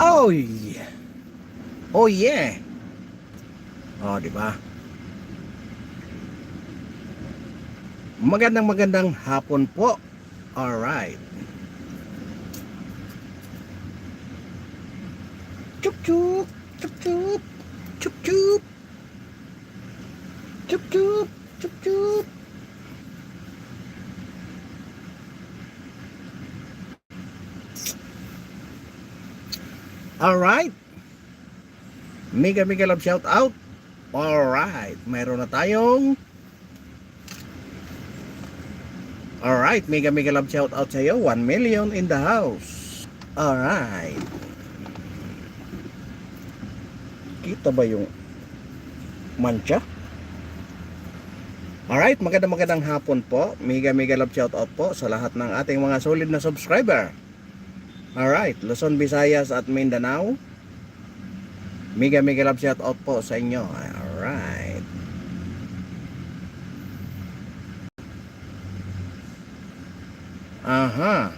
Oh yeah. Oh yeah. Oh, di ba? Magandang hapon po. All right. Chup chup, chup chup, chup chup, chup chup, chup chup. All right. Mega love shout out. All right. Mayroon na tayong All right, mega love shout out sa iyo. 1 million in the house. All right. Kita ba yung mancha? Alright, magandang hapon po. Mega love shout out po sa lahat ng ating mga solid na subscriber. Alright, Luzon, Visayas at Mindanao. Mega love shout out po sa inyo. Alright. Aha.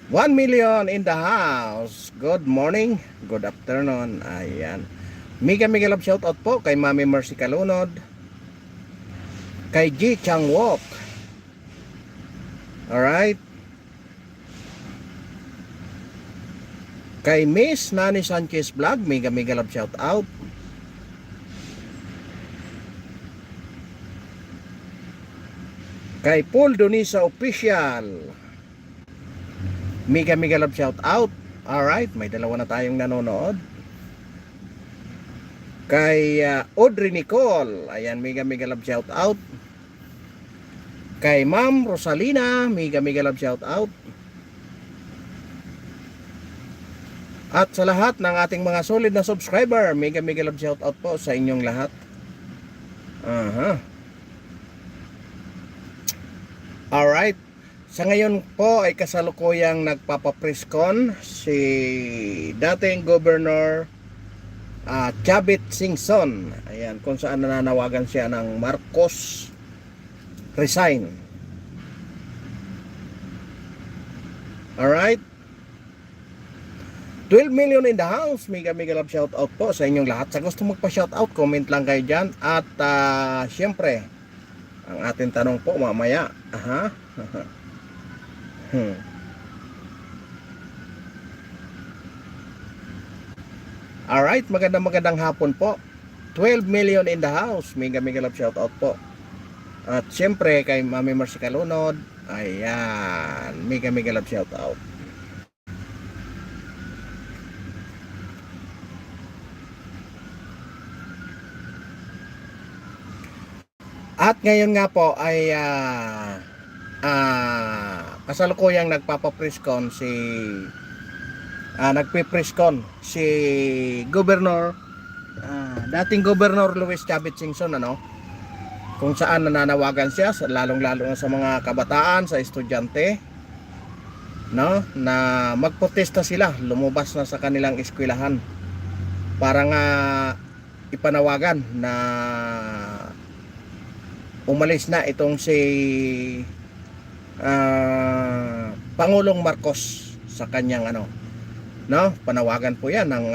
One million in the house. Good morning, good afternoon. Ayan. Mega love shout out po kay Mami Mercy Kalunod, kay G Chang Wok. Alright. Kay Miss Nani Sanchez Vlog, mega love shout out. Kay Paul Donisa Official, mega love shout out. Alright, may dalawa na tayong nanonood. Kay Audrey Nicole, ayan, mega love shout out. Kay Ma'am Rosalina, mega love shout out. At sa lahat ng ating mga solid na subscriber, mega love shout out po sa inyong lahat. Alright. Sa ngayon po ay kasalukuyang nagpapapreskon si dating Governor Chavit Singson. Ayan, kung saan nananawagan siya ng Marcos resign. Alright. 12 million in the house. Mega love shout out po sa inyong lahat. Sa gusto magpa-shout out, comment lang kayo dyan. At syempre, ang ating tanong po mamaya. Alright, magandang hapon po. 12 million in the house. Mega love shout out po. At syempre kay Mami Mercy Kalunod. Ayan, mega love shout out. At ngayon nga po ay kasalukuyang nagpapapreskon si nagpipreskon si Governor dating Governor Luis Chavit Singson, ano, kung saan nananawagan siya lalong-lalo na sa mga kabataan, sa estudyante, no, na magprotesta sila, lumabas na sa kanilang eskwelahan para nga ipanawagan na umalis na itong si Pangulong Marcos sa kanyang no, panawagan po yan ng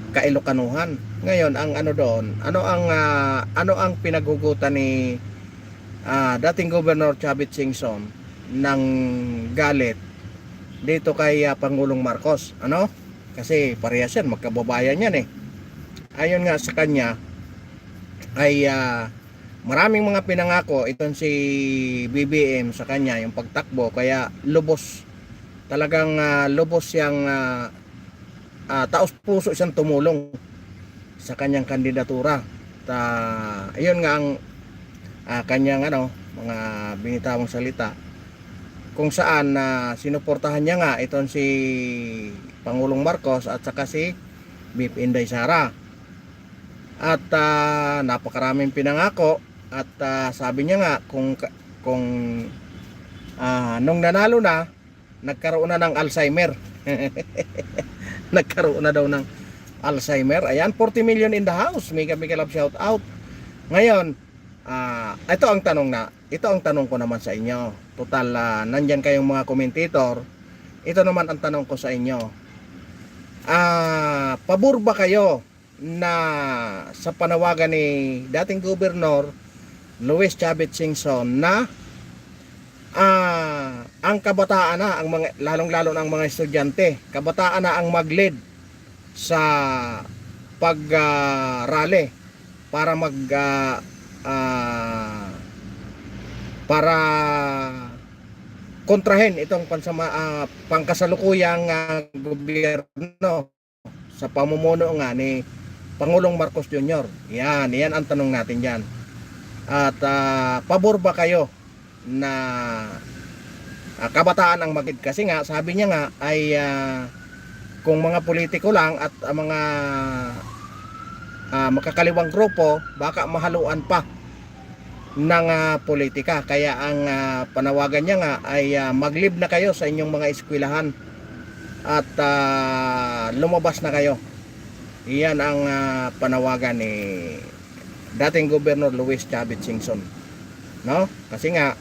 Kailokanuhan. Ngayon ang doon, ano ang pinaghugutan ni dating Governor Chavit Singson ng galit dito kay Pangulong Marcos, kasi parehas yan, magkababayan yan ayon nga sa kanya ay maraming mga pinangako itong si BBM sa kanya, yung pagtakbo, kaya lubos talagang lubos siyang taos puso siyang tumulong sa kanyang kandidatura. Ayun nga ang kanyang mga binitawang salita, kung saan sinuportahan niya nga itong si Pangulong Marcos at saka si BP Inday Sara. At napakaraming pinangako at sabi niya nga kung nung nanalo na, nagkaroon na ng Alzheimer. Nagkaroon na daw ng Alzheimer. Ayan, 40 million in the house. Mega love shout out. Ngayon, ito ang tanong ko naman sa inyo. Total, nandyan kayong mga commentator. Ito naman ang tanong ko sa inyo. Pabor ba kayo na sa panawagan ni dating Gobernador Luis Chavit Singson na ang kabataan na, ang mga, lalong-lalo na ang mga estudyante, kabataan na ang mag-lead sa pag-rally para para kontrahen itong pangkasalukuyang gobyerno sa pamumuno nga ni Pangulong Marcos Jr. Yan ang tanong natin diyan. At pabor ba kayo na kabataan ang magid? Kasi nga sabi niya nga ay kung mga politiko lang at mga makakaliwang grupo, baka mahaluan pa ng politika. Kaya ang panawagan niya nga ay maglib na kayo sa inyong mga eskwelahan at lumabas na kayo. Iyan ang panawagan ni dating Gobernador Luis Chavit Singson, no? Kasi nga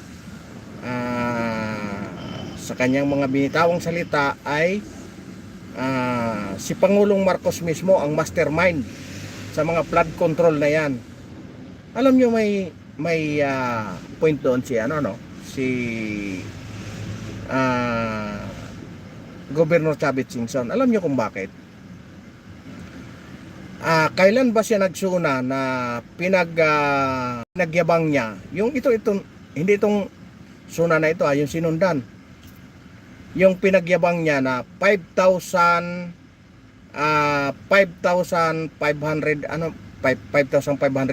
sa kanyang mga binitawang salita ay si Pangulong Marcos mismo ang mastermind sa mga flood control na yan. Alam nyo, may point doon si Gobernador Chavit Singson. Alam nyo kung bakit? Kailan ba siya nagsuna na pinagyabang niya yung hindi itong suna na ito, yung sinundan, yung pinagyabang niya na 5,500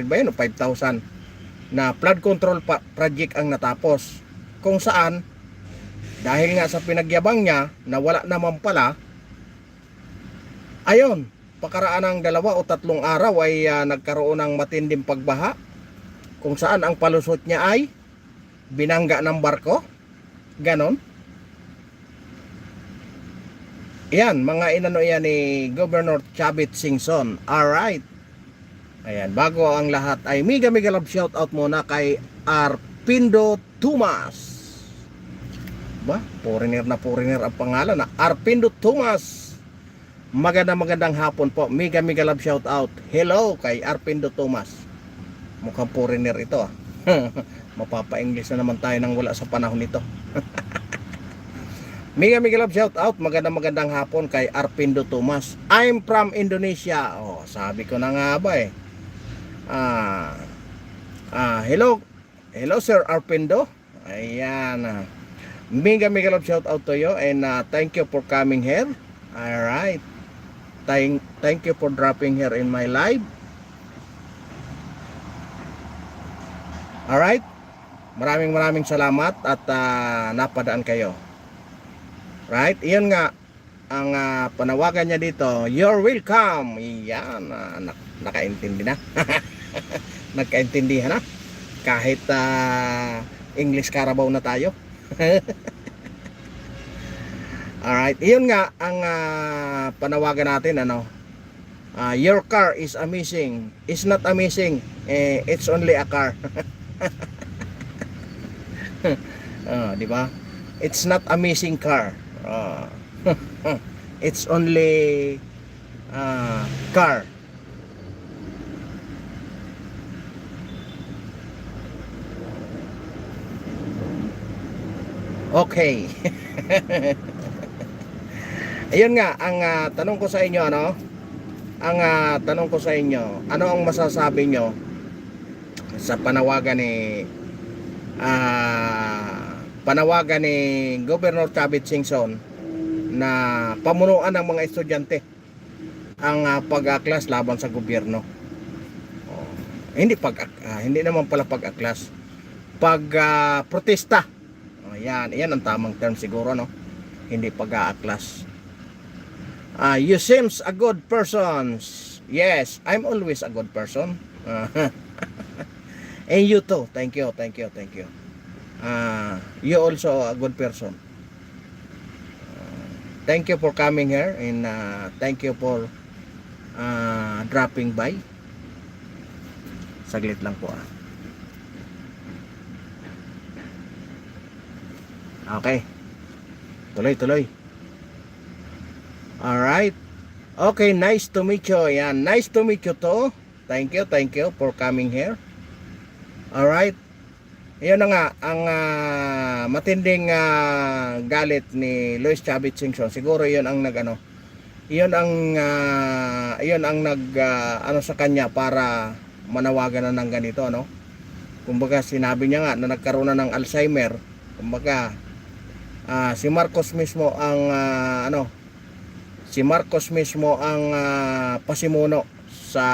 ba yun o 5,000 na flood control project ang natapos, kung saan dahil nga sa pinagyabang niya na wala naman pala, ayon, pakaraan ng 2 o 3 araw ay nagkaroon ng matinding pagbaha, kung saan ang palusot niya ay binangga ng barko. Ganon. Yan, mga inano yan ni Governor Chavit Singson. Alright. Ayan, bago ang lahat ay mega love shout out muna kay Arpindo Tumas. Ba? Foreigner ang pangalan na Arpindo Tumas. Magandang hapon po. Mega love shout out. Hello kay Arpindo Tumas. Mukhang foreigner ito Mapapa-English na naman tayo nang wala sa panahon nito. Mega love shout out. Magandang hapon kay Arpindo Tumas. I'm from Indonesia. Oh, sabi ko na nga ba eh. Hello Sir Arpindo. Ayan. Mega love shout out to you and thank you for coming here. Alright. Thank you for dropping here in my live. Alright. Maraming salamat at napadaan kayo. Right? Iyon nga ang panawagan niya dito. You're welcome. Iyan. Nakaintindi na. Nagkaintindihan na. Kahit English Carabao na tayo. Alright, iyon nga ang panawagan natin, your car is amazing. It's not amazing, it's only a car. Di ba? It's not amazing car. It's only car. Okay. Ayun nga, ang tanong ko sa inyo, ano ang masasabi nyo sa panawagan ni Governor Chavit Singson na pamunuan ng mga estudyante ang pag-aklas laban sa gobyerno. Hindi naman pala pag-aklas, pag-protesta. Yan ang tamang term siguro, hindi pag-aaklas. You seems a good person. Yes, I'm always a good person. And you too. Thank you. You also a good person. Thank you for coming here and thank you for dropping by. Saglit lang po. Okay. Tuloy. Alright. Okay, nice to meet you. Yan, nice to meet you to. Thank you for coming here. Alright. Yun na nga, ang matinding galit ni Luis Chavit Singson. Siguro yun ang nag-ano. Yun ang ano sa kanya para manawagan na ng ganito, ano. Kumbaga sinabi niya nga na nagkaroon na ng Alzheimer. Kumbaga si Marcos mismo ang pasimuno sa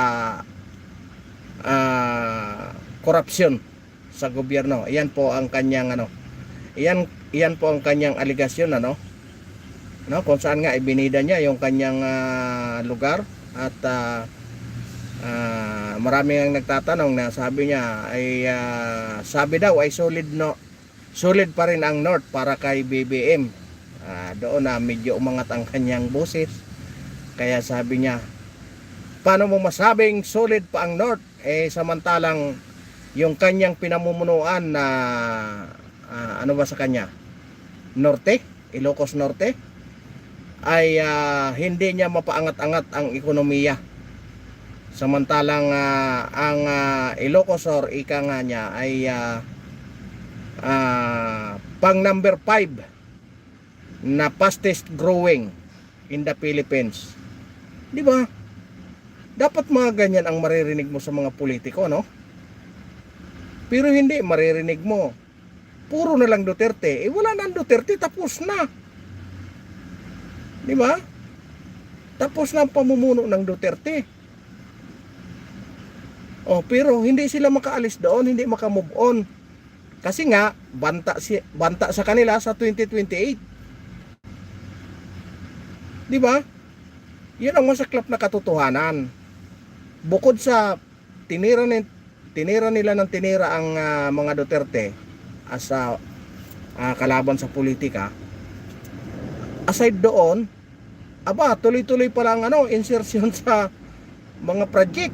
korupsyon sa gobyerno. Iyan po ang kanyang iyan po ang kanyang aligasyon, ano. No, kung saan nga ibinida niya yung kanyang lugar at marami ang nagtatanong na sabi niya ay sabi daw ay solid pa rin ang North para kay BBM. Doon na medyo umangat ang kanyang boses. Kaya sabi niya, paano mo masabing solid pa ang North samantalang yung kanyang pinamumunuan na ano ba sa kanya, Norte, Ilocos Norte, ay hindi niya mapaangat-angat ang ekonomiya, samantalang ang Ilocos Sur ika nga niya ay pang number 5 na fastest growing in the Philippines. Di ba? Dapat mga ganyan ang maririnig mo sa mga politiko, no? Pero hindi, maririnig mo puro na lang Duterte. Wala na ang Duterte, tapos na. Di ba? Tapos na ang pamumuno ng Duterte. Pero hindi sila makaalis doon, hindi makamove on. Kasi nga banta sa kanila sa 2028. Di ba? Yun ang masaklap na katotohanan. Bukod sa tinira nila ng tinira ang mga Duterte as kalaban sa politika, aside doon, tuloy-tuloy pa lang insertion sa mga project.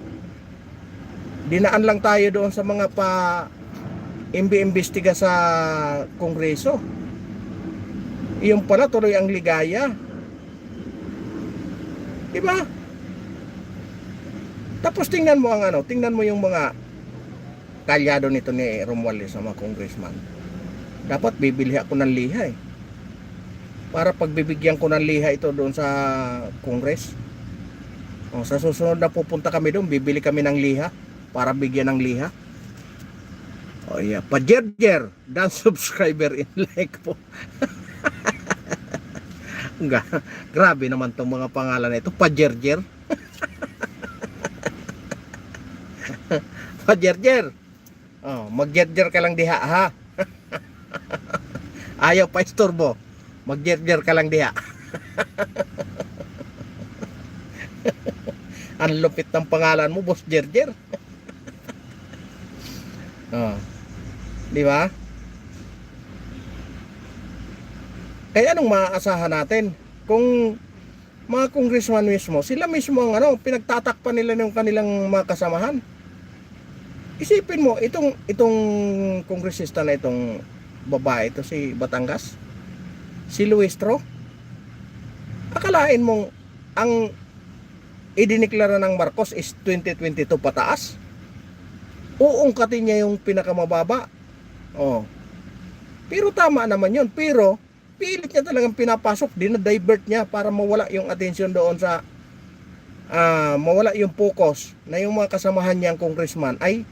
Dinaan lang tayo doon sa mga imbestiga sa Kongreso. Iyon pala tuloy ang ligaya. Diba? Tapos tingnan mo yung mga kalyado nito ni Romualdez sa mga congressman. Dapat bibili ako ng liha para pagbibigyan ko ng liha ito doon sa Congress. Sa susunod na pupunta kami doon, bibili kami ng liha para bigyan ng liha. Pa-jerjer dan subscriber in like po. Grabe naman tong mga pangalan na ito, pa-jerjer. Pa-jerjer. Mag-jerjer ka lang diha, ha? Ayaw pa istorbo. Mag-jerjer ka lang diha. Ang lupit ng pangalan mo, Boss Jerjer. Di ba? Kaya anong maaasahan natin kung mga congressman mismo, sila mismo ang pinagtatakpan nila ng kanilang mga kasamahan. Isipin mo, itong kongresista na itong babae, ito si Batangas, si Luistro, akalain mong ang idiniklara ng Marcos is 2022 pataas? Uungkatin niya yung pinakamababa. Pero tama naman yun. Pero pilit niya talagang pinapasok, dinadivert niya para mawala yung atensyon doon sa mawala yung focus na yung mga kasamahan niyang congressman ay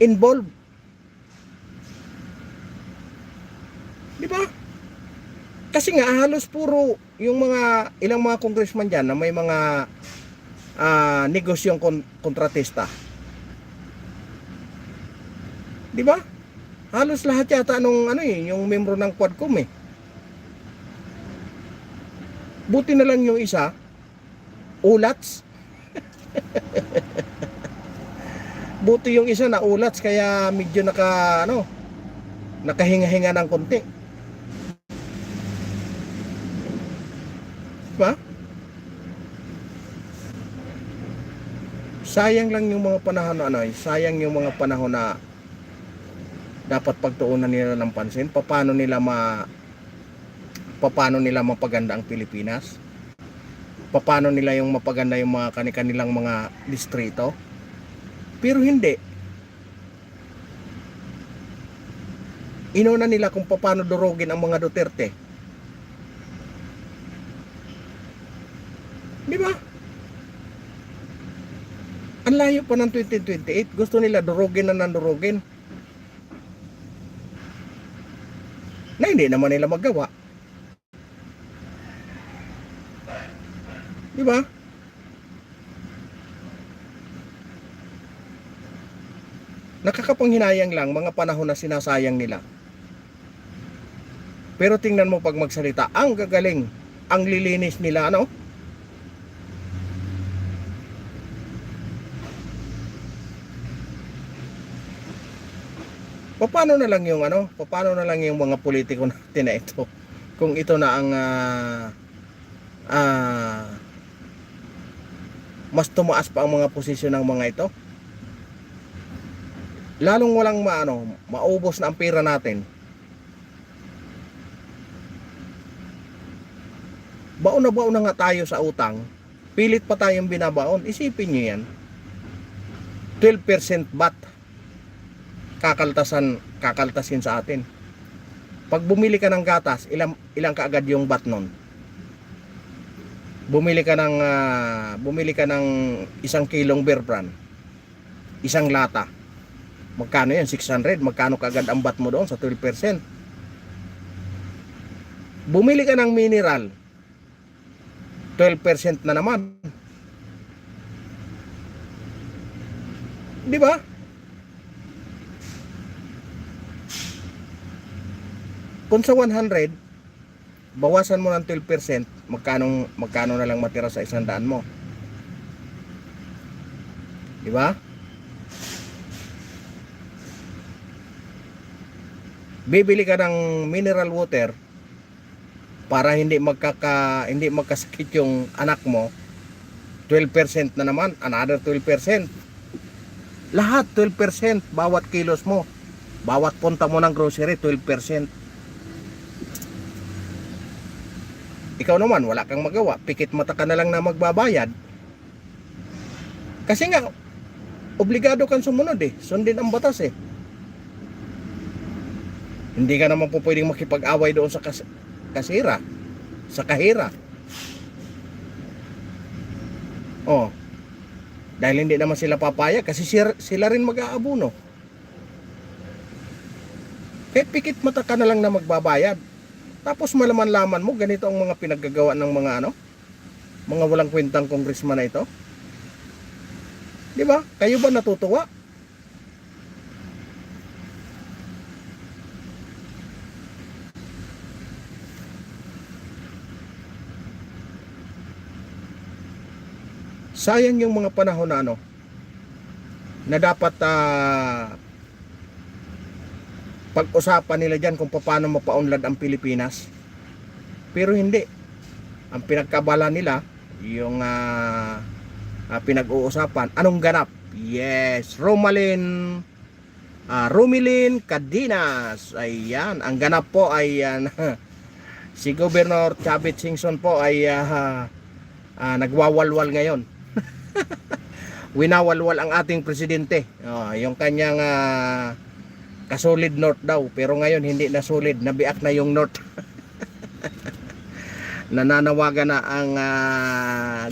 involved. Di ba? Kasi nga halos puro yung ilang mga congressman diyan na may mga negosyong kontratista. Di ba? Halos lahat yata yung membro ng Quadcom Buti na lang yung isa, ulats. Buti yung isa na ulats kaya medyo nakahinga-hinga ng konti. Diba? Sayang lang yung mga panahon sayang yung mga panahon na dapat pagtuunan nila ng pansin. Paano nila paano nila mapaganda ang Pilipinas, paano nila yung mapaganda yung mga kanilang mga distrito. Pero hindi. Inuna nila kung paano durugin ang mga Duterte. Di ba? Ang layo pa ng 2028, gusto nila durugin na durugin. Na hindi naman nila magawa. Di ba? Nakakapanghinayang lang mga panahon na sinasayang nila. Pero tingnan mo pag magsalita, ang gagaling, ang lilinis nila, ano? Paano na lang yung ano? Paano na lang yung mga politiko natin na ito? Kung ito na ang mas tumaas pa ang mga posisyon ng mga ito. Lalong walang maubos na ang pera natin. Baon na nga tayo sa utang. Pilit pa tayong binabaon. Isipin nyo yan. 12% VAT. Kakaltasin sa atin. Pag bumili ka ng gatas, ilang kaagad yung VAT nun? Bumili ka ng 1 kilong Bear Brand, isang lata, magkano yan? 600. Magkano kaagad ang VAT mo doon sa 12%? Bumili ka ng mineral, 12% na naman, di ba? Kung sa 100, bawasan mo ng 12%, magkano na lang matira sa 100 mo? Di ba? Bibili ka ng mineral water para hindi magkasakit yung anak mo, 12% na naman, another 12%. Lahat 12% bawat kilos mo. Bawat punta mo ng grocery, 12%. Ikaw naman, wala kang magawa. Pikit mata ka na lang na magbabayad. Kasi nga, obligado kang sumunod eh. Sundin ang batas eh. Hindi ka naman po pwedeng makipag-away doon sa kasira. Sa kahira. Oh. Dahil hindi naman sila papayag kasi sila rin mag-aabuno. Kaya pikit mata ka na lang na magbabayad. Tapos malaman-laman mo ganito ang mga pinaggagawa ng mga walang kwentang congressman na ito. Di ba? Kayo ba natutuwa? Sayang yung mga panahon na dapat pag-usapan nila dyan kung paano mapaunlad ang Pilipinas. Pero hindi. Ang pinagkabala nila, yung pinag-uusapan, anong ganap? Yes, Romilin Cadinas. Ayan, ang ganap po ay si Governor Chavit Singson po ay nagwawalwal ngayon. Winawalwal ang ating presidente. Yung kanyang kasolid North daw, pero ngayon hindi na solid, nabiak na yung North. Nananawagan na ang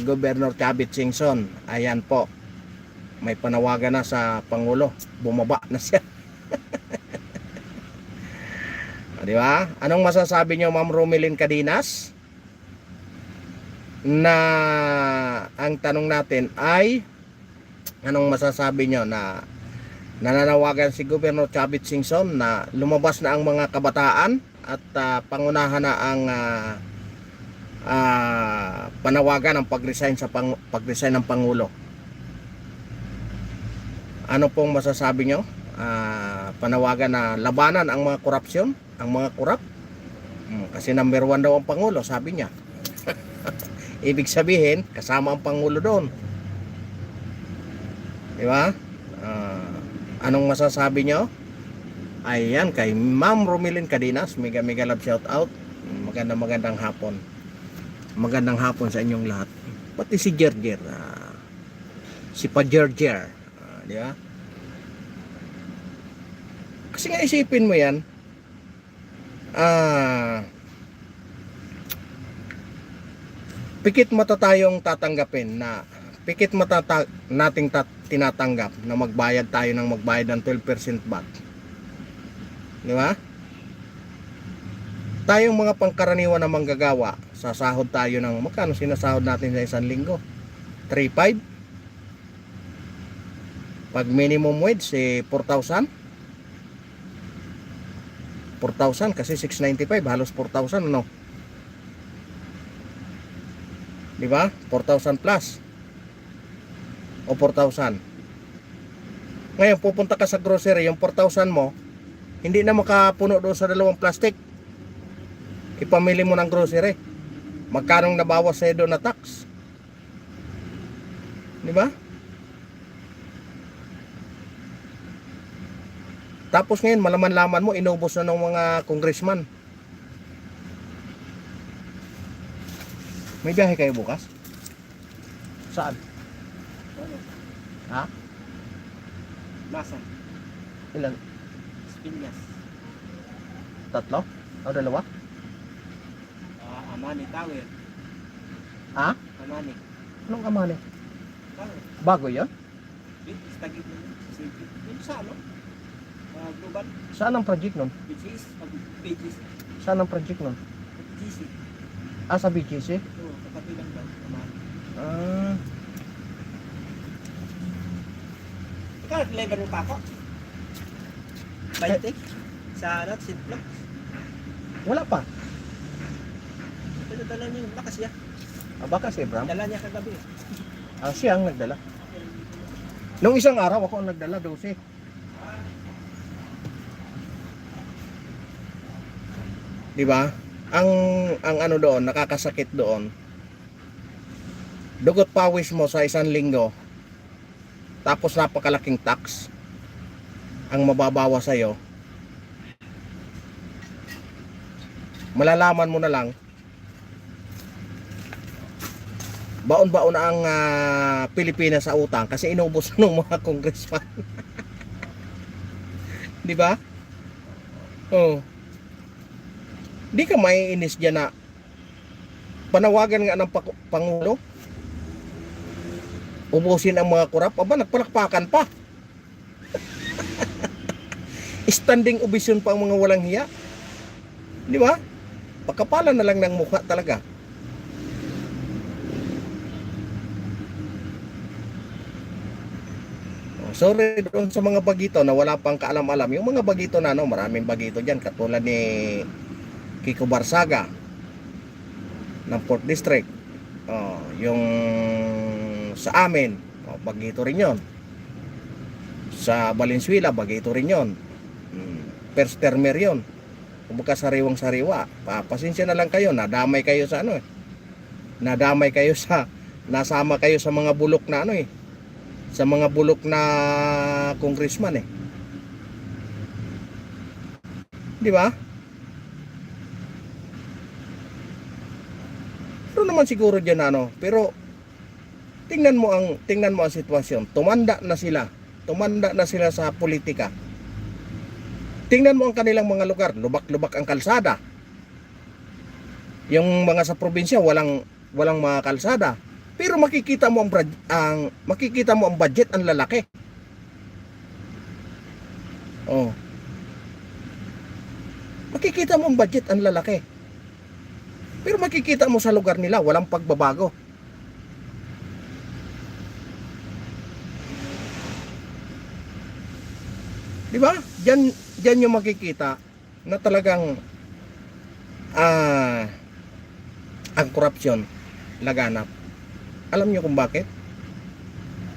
Governor Chavit Singson. Ayan po, may panawagan na sa Pangulo, bumaba na siya. Di ba? Anong masasabi niyo, Ma'am Romilin Cadinas? Na ang tanong natin ay, anong masasabi niyo na nananawagan si Governor Chavit Singson na lumabas na ang mga kabataan at pangunahan na ang panawagan ng pag-resign ng Pangulo. Ano pong masasabi nyo? Panawagan na labanan ang mga korupsyon, ang mga korap. Kasi number 1 daw ang Pangulo, sabi niya. Ibig sabihin, kasama ang Pangulo doon. Di ba? Anong masasabi nyo? Ayan, kay Ma'am Romilin Cadinas, mega love shout out. magandang hapon. Magandang hapon sa inyong lahat. Pati si Jerjer, si Pa-Jerjer, di ba? Kasi nga isipin mo yan, pikit mata tayong tatanggapin na pikit mata nating tinatanggap na magbayad tayo ng magbayad ng 12% VAT. Di ba? Tayong mga pangkaraniwan na manggagawa, sasahod tayo ng magkano sinasahod natin sa isang linggo? 3,500. Pag minimum wage 4,000. 4,000 kasi 695, halos 4,000 ano? Di ba? 4,000 plus. O 4,000. Ngayon pupunta ka sa grocery, yung 4,000 mo hindi na makapuno doon sa dalawang plastic. Ipamili mo ng grocery. Magkanong nabawas sa'yo doon na tax? Di ba? Tapos ngayon, malaman-laman mo, inubos na ng mga congressman. May biyahe kayo bukas? Saan? Ha? Nasan? Ilan? Piñas. Tatlo? O dalawa? Amani Tower. Ha? Amani. Anong kamali? Tower. Bago yun? Sa tagit mo. Dito sa ano? Global. Saan ang project nun? BGC. BGC. Saan ang project nun? BGC. Sa BGC? Oo, kapatid lang daw. Amani. Ikaw, nag-level mo pa ako? 20? Sa ano? Sintlog? Wala pa. Pero dala niya yung bakas niya. Baka si Bram. Dala niya kagabi. Siya ang nagdala. Nung isang araw ako ang nagdala, 12. Di ba? Ang ano doon, nakakasakit doon. Dugot pawis mo sa isang linggo. Tapos napakalaking tax ang mababawa sa iyo. Malalaman mo na lang baon-baon na ang Pilipinas sa utang kasi inubos ng mga congressman. Di ba? Oh. Di ka maiinis diyan na panawagan nga ng Pangulo ubusin ang mga kurap. Aba, nagpalakpakan pa. Standing ovation pa ang mga walang hiya. Di ba? Pagkapalan na lang ng mukha talaga. Sorry doon sa mga bagito na wala pang kaalam-alam. Yung mga bagito na ano, maraming bagito dyan. Katulad ni Kiko Barsaga ng 4th District. Yung sa amin, bagito rin yon. Sa Valenzuela, bagito rin yon. First termer yun. Kumbaga sariwang-sariwa. Pasensya na lang kayo, nadamay kayo sa ano eh. Nadamay kayo sa, nasama kayo sa mga bulok na ano eh. Sa mga bulok na congressman eh. Di ba? Pero naman siguro diyan ano, pero tingnan mo ang sitwasyon. Tumanda na sila sa politika. Tingnan mo ang kanilang mga lugar, lubak-lubak ang kalsada. Yung mga sa probinsya walang mga kalsada. Pero makikita mo ang budget ang lalaki. Oh. Makikita mo ang budget ang lalaki. Pero makikita mo sa lugar nila walang pagbabago. Di ba? Diyan yung makikita na talagang ang korupsyon laganap. Alam niyo kung bakit?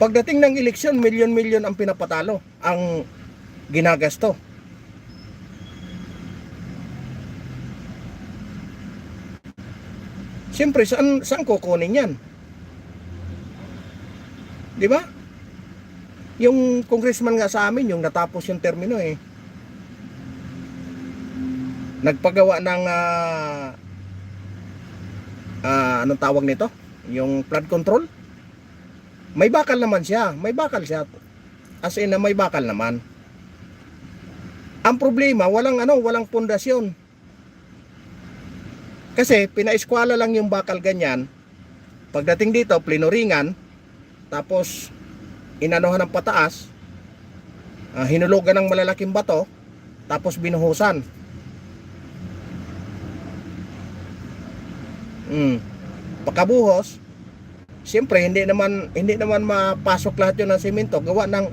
Pagdating ng eleksyon, milyon-milyon ang pinapatalo, ang ginagasto. Siyempre, saan kukunin yan? Di ba? Yung congressman nga sa amin, yung natapos yung termino eh. Nagpagawa ng anong tawag nito? Yung flood control. May bakal naman siya. May bakal siya. As in, may bakal naman. Ang problema, walang pundasyon. Kasi, pinaeskwala lang yung bakal ganyan. Pagdating dito, plinuringan. Tapos, inanuhan ng pataas. Hinulugan ng malalaking bato. Tapos, binuhusan. Pagkabuhos, siyempre hindi naman mapasok lahat 'yon ng semento. Gawa ng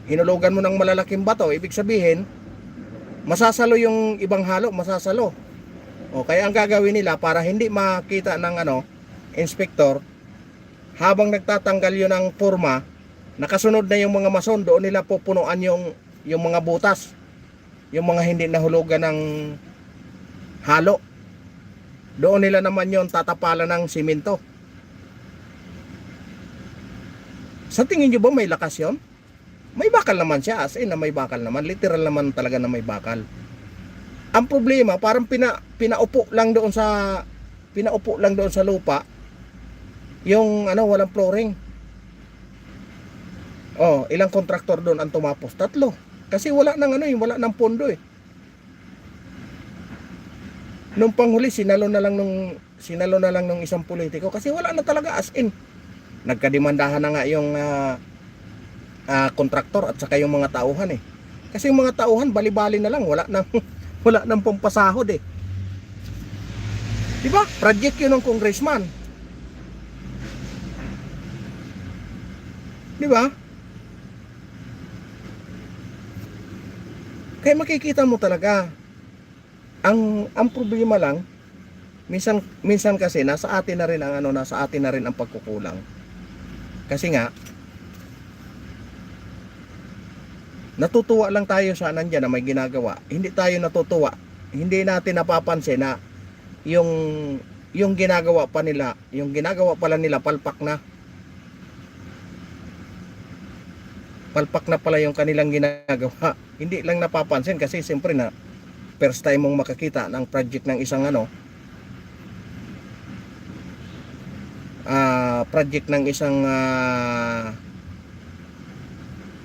hinulugan mo ng malalaking bato, ibig sabihin masasalo yung ibang halo, masasalo. O kaya ang gagawin nila para hindi makita ng inspector, habang nagtatanggal 'yon ng forma, nakasunod na yung mga mason, doon nila pupunuan yung mga butas, yung mga hindi nahulugan ng halo. Doon nila naman yon tatapalan ng simento. Sa tingin nyo ba may lakas yon? May bakal naman siya, as in na may bakal naman. Literal naman talaga na may bakal. Ang problema, parang pinaupo lang doon sa lupa yung walang flooring. Oh, ilang kontraktor doon ang tumapos? 3. Kasi wala nang pondo eh. Nung panghuli, sinalo na lang nung isang politiko kasi wala na talaga, as in. Nagkadimandahan na nga yung kontraktor at saka yung mga tauhan eh. Kasi yung mga tauhan, bali-bali na lang, wala nang pampasahod eh. Diba? Project yun ng congressman. Diba? Kaya makikita mo talaga, ang problema lang, minsan kasi nasa atin na rin ang pagkukulang. Kasi nga natutuwa lang tayo sa nandiyan na may ginagawa. Hindi tayo natutuwa. Hindi natin napapansin na yung ginagawa pala nila palpak na. Palpak na pala yung kanilang ginagawa. Hindi lang napapansin kasi siyempre na first time mong makakita ng project ng isang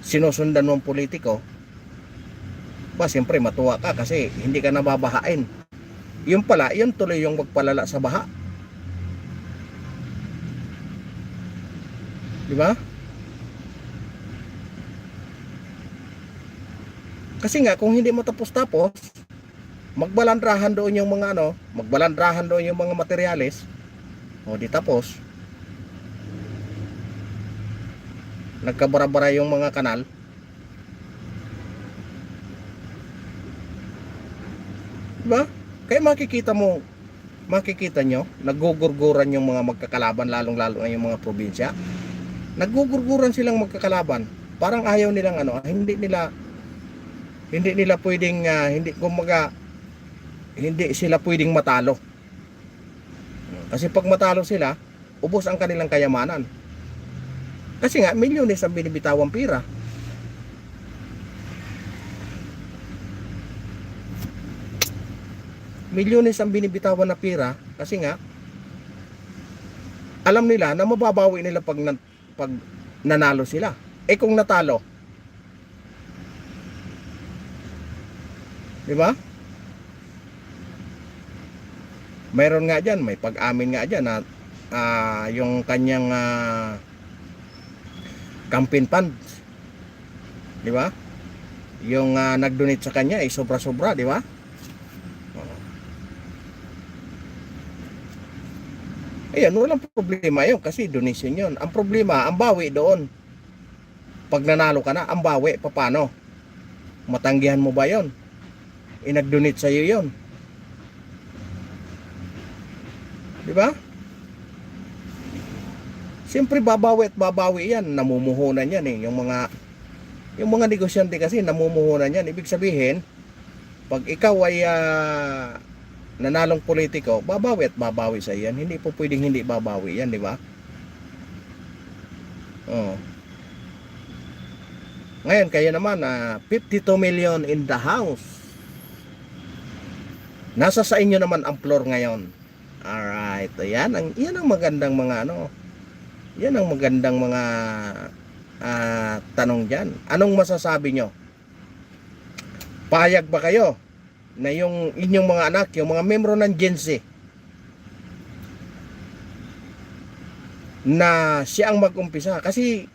sinusundan mong politiko, ba siyempre matuwa ka kasi hindi ka nababahain. Yun tuloy yung magpalala sa baha. Di ba? Kasi nga kung hindi matapos-tapos, magbalandrahan doon yung mga materyales, o di tapos. Nagkabara-bara yung mga kanal. Diba? Kaya makikita nyo, nagugurguran yung mga magkakalaban, lalong-lalo na yung mga probinsya. Nagugurguran silang magkakalaban. Parang ayaw nilang hindi nila pwedeng hindi sila pwedeng matalo. Kasi pag matalo sila, ubos ang kanilang kayamanan. Kasi nga, milyones ang binibitawang pira. Milyones ang binibitawan na pira kasi nga, alam nila na mababawi nila pag nanalo sila. Eh kung natalo, di ba? Mayroon nga dyan, may pag-amin nga dyan na yung kanyang campaign funds, di ba? Yung nag-donate sa kanya ay sobra-sobra, di ba? Ayan, walang problema yun kasi donation yun. Ang problema, ang bawi doon. Pag nanalo ka na, ang bawi, paano? Matanggihan mo ba yun? Inag-donate sa'yo yun. Di ba? Siyempre babawi at babawi yan. Namumuhunan yan eh. Yung mga negosyante kasi namumuhunan yan. Ibig sabihin, pag ikaw ay nanalong politiko, babawi at babawi sa yan. Hindi po pwedeng hindi babawi yan, di ba? Oh. Ngayon, kayo naman, 52 million in the house. Nasa sa inyo naman ang floor ngayon. Alright. Ito yan ang magandang mga ano. Yan ang magandang mga tanong diyan. Anong masasabi nyo? Payag ba kayo na yung inyong mga anak, yung mga membro ng Gen Z na siya ang mag-umpisa? Kasi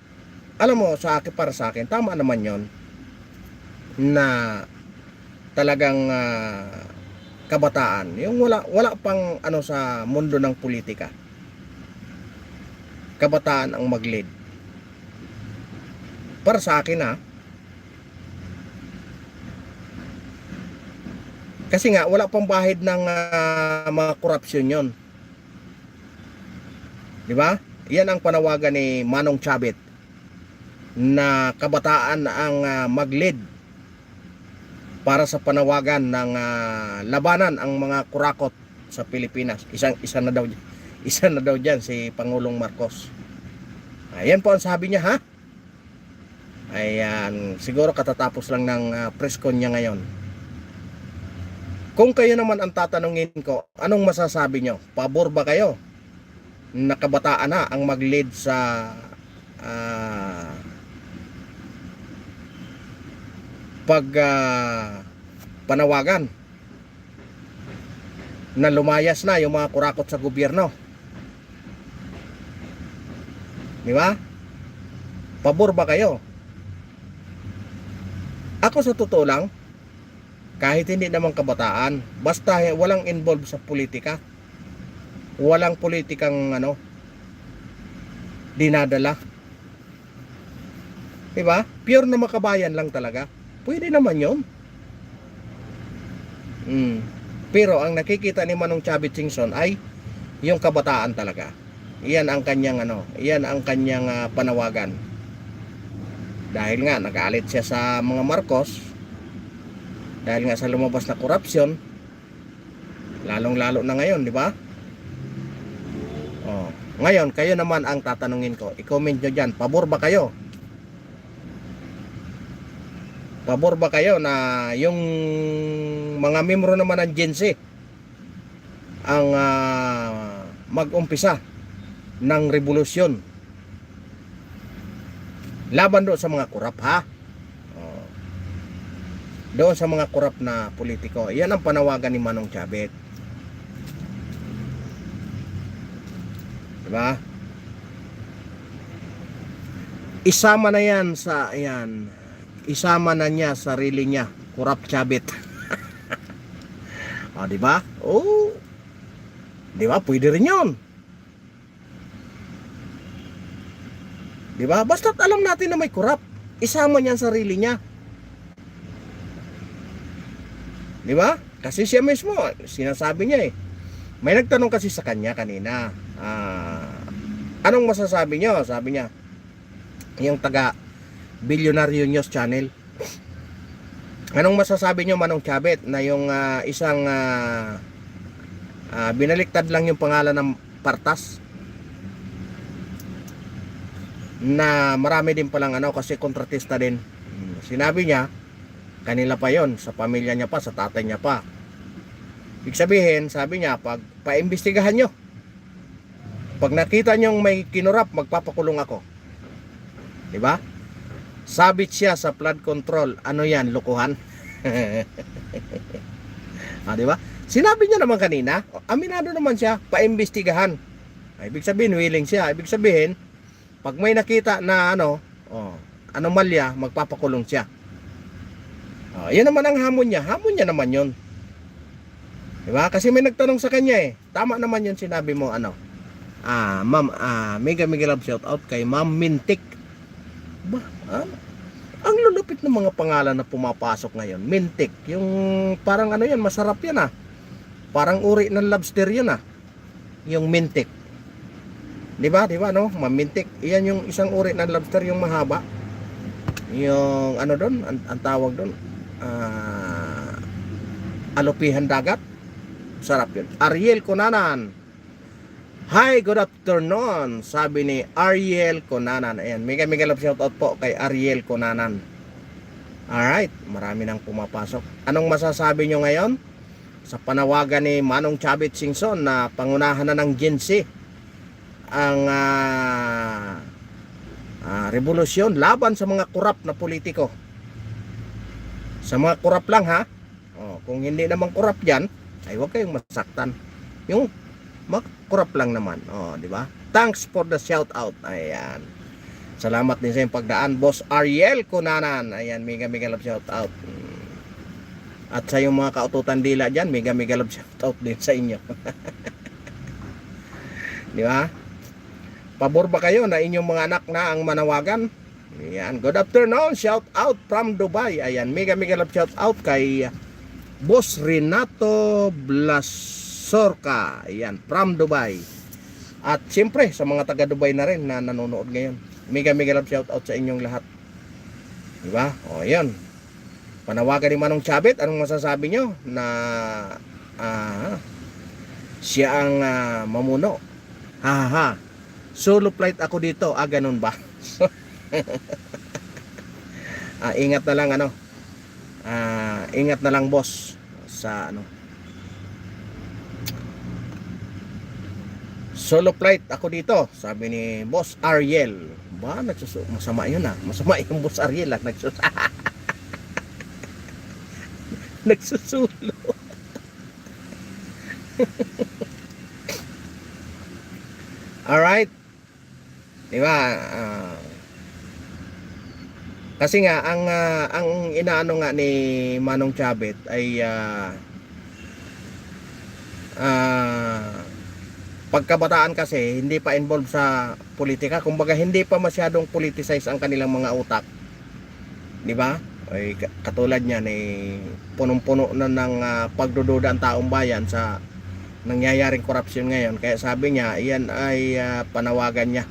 alam mo, para sa akin, tama naman yon na talagang kabataan, yung wala pang ano sa mundo ng politika, kabataan ang mag-lead. Para sa akin kasi nga wala pang bahid ng mga korupsyon yon, di ba? Yan ang panawagan ni Manong Chavit na kabataan ang mag-lead para sa panawagan ng labanan ang mga kurakot sa Pilipinas. Isa na daw diyan si Pangulong Marcos. Ayan po ang sabi niya, ha? Ayan, siguro katatapos lang ng press con niya ngayon. Kung kayo naman ang tatanungin ko, anong masasabi nyo? Pabor ba kayo na kabataan na ang mag-lead sa panawagan na lumayas na yung mga kurakot sa gobyerno? Di ba? Pabor ba kayo? Ako sa totoo lang, kahit hindi naman kabataan, basta walang involved sa politika, walang politikang dinadala, diba? Pure na makabayan lang talaga, pwede naman yun. Pero ang nakikita ni Manong Chavit Singson ay yung kabataan talaga. Iyan ang kanyang panawagan. Dahil nga nagalit siya sa mga Marcos, dahil nga sa lumabas na korupsyon, lalong-lalo na ngayon, di ba? Ngayon, kayo naman ang tatanungin ko. I-comment nyo dyan, pabor ba kayo? Pabor ba kayo na yung mga membro naman ng Gen Z ang mag-umpisa ng revolusyon laban doon sa mga kurap, ha? Doon sa mga kurap na politiko. Yan ang panawagan ni Manong Chavit. Diba? Isama na yan sa isama na niya sarili niya, kurap Chavit. Diba? Diba? Pwede rin yun. Diba? Basta't alam natin na may kurap, isama niya ang sarili niya. Diba? Kasi siya mismo, sinasabi niya may nagtanong kasi sa kanya kanina, anong masasabi niyo? Sabi niya, yung taga Bilyonaryo News Channel, anong masasabi niyo, Manong Chavit, na yung isang binaliktad lang yung pangalan ng Partas, na marami din palang kasi kontratista din. Sinabi niya, kanila pa yon, sa pamilya niya pa, sa tatay niya pa. Ibig sabihin, sabi niya, pag paimbestigahan nyo, pag nakita nyo may kinurap, magpapakulong ako. Diba? Sabit siya sa flood control. Ano yan, lukuhan? Diba? Sinabi niya naman kanina, aminado naman siya, paimbestigahan. Ibig sabihin, willing siya. Ibig sabihin, pag may nakita na anomalya, magpapakulong siya. Yan naman ang hamon niya. Hamon niya naman yun. Diba? Kasi may nagtanong sa kanya tama naman yun sinabi mo, Ma'am, mega love shout out kay Ma'am Mintik. Ba? Ang lulupit ng mga pangalan na pumapasok ngayon. Mintik. Yung parang yan, masarap yan Parang uri ng lobster yun Yung Mintik. Diba? Diba, no? Ma'am Mintik. Iyan yung isang uri ng lobster, yung mahaba. Yung doon, ang tawag doon, alupihan dagat. Sarap yun. Ariel Conanan. Hi, good afternoon. Sabi ni Ariel Conanan. Ayan, mega love shout out po kay Ariel Conanan. Alright, marami nang pumapasok. Anong masasabi nyo ngayon sa panawagan ni Manong Chavit Singson na pangunahan na ng Gen Z ang revolusyon laban sa mga korap na politiko. Sa mga korap lang ha. Kung hindi naman korap diyan, ay huwag kayong masaktan. Yung korap lang naman. Di ba? Thanks for the shout out. Ayan. Salamat din sa iyong pagdaan, Boss Ariel Cunanan. Ayan, mega love shout out. At sa yung mga kaututan dila diyan, mega love shout out din sa inyo. Di ba? Pabor ba kayo na inyong mga anak na ang manawagan? Ayan, good afternoon, shout out from Dubai. Ayan, mega love shout out kay Boss Renato Blasorca. Ayan, from Dubai. At siyempre sa mga taga Dubai na rin na nanonood ngayon. Mega love shout out sa inyong lahat. Di ba? O, ayan. Panawagan ni Manong Chavit, anong masasabi nyo na siya ang mamuno? Ha. Solo flight ako dito. Ganun ba? Ingat na lang ingat na lang boss sa solo flight ako dito, sabi ni Boss Ariel. Ba, masama yun masama yung Boss Ariel nagsusulo. Alright. Diba? Kasi nga ang inaano nga ni Manong Chavit ay pagkabataan kasi hindi pa involved sa politika, kumbaga hindi pa masyadong politicize ang kanilang mga utak. Di ba? Ay katulad niyan punong-puno na ng pagdududa ang taong bayan sa nangyayaring korupsyon ngayon. Kaya sabi niya, iyan ay panawagan niya